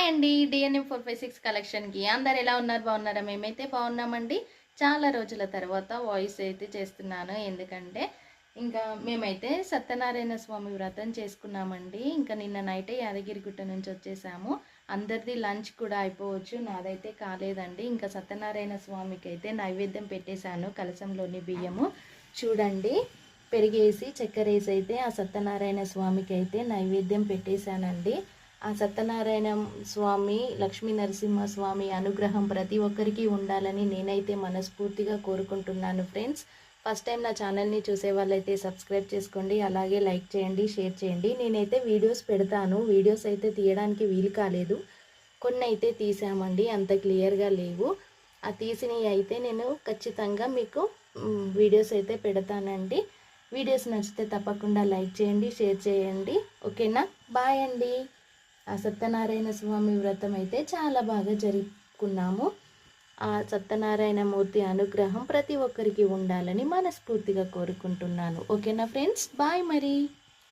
అండి. డిఎన్ఎం 456 కలెక్షన్‌కి అందరూ ఎలా ఉన్నారు? బాగున్నారా? మేమైతే బాగున్నామండి. చాలా రోజుల తర్వాత వాయిస్ అయితే చేస్తున్నాను. ఎందుకంటే ఇంకా మేమైతే సత్యనారాయణ స్వామి వ్రతం చేసుకున్నామండి. ఇంకా నిన్న నైటే యాదగిరిగుట్ట నుంచి వచ్చేసాము. అందరిది లంచ్ కూడా అయిపోవచ్చు. నాదైతే కాలేదండి. ఇంకా సత్యనారాయణ స్వామికైతే నైవేద్యం పెట్టేశాను. కలశంలోని బియ్యము చూడండి. పెరిగేసి చక్కెరేసి అయితే ఆ సత్యనారాయణ స్వామికి అయితే నైవేద్యం పెట్టేశానండి. ఆ సత్యనారాయణ స్వామి, లక్ష్మీ నరసింహస్వామి అనుగ్రహం ప్రతి ఒక్కరికి ఉండాలని నేనైతే మనస్ఫూర్తిగా కోరుకుంటున్నాను ఫ్రెండ్స్. ఫస్ట్ టైం నా ఛానల్ని చూసే వాళ్ళైతే సబ్స్క్రైబ్ చేసుకోండి, అలాగే లైక్ చేయండి, షేర్ చేయండి. నేనైతే వీడియోస్ పెడతాను. వీడియోస్ అయితే తీయడానికి వీలు కాలేదు, కొన్ని అయితే తీసామండి, అంత క్లియర్గా లేవు. ఆ తీసినవి అయితే నేను ఖచ్చితంగా మీకు వీడియోస్ అయితే పెడతానండి. వీడియోస్ నచ్చితే తప్పకుండా లైక్ చేయండి, షేర్ చేయండి. ఓకేనా? బాయ్ అండి. ఆ సత్యనారాయణ స్వామి వ్రతం అయితే చాలా బాగా జరుపుకున్నాము. ఆ సత్యనారాయణ మూర్తి అనుగ్రహం ప్రతి ఒక్కరికి ఉండాలని మనస్ఫూర్తిగా కోరుకుంటున్నాను. ఓకేనా ఫ్రెండ్స్? బాయ్ మరి.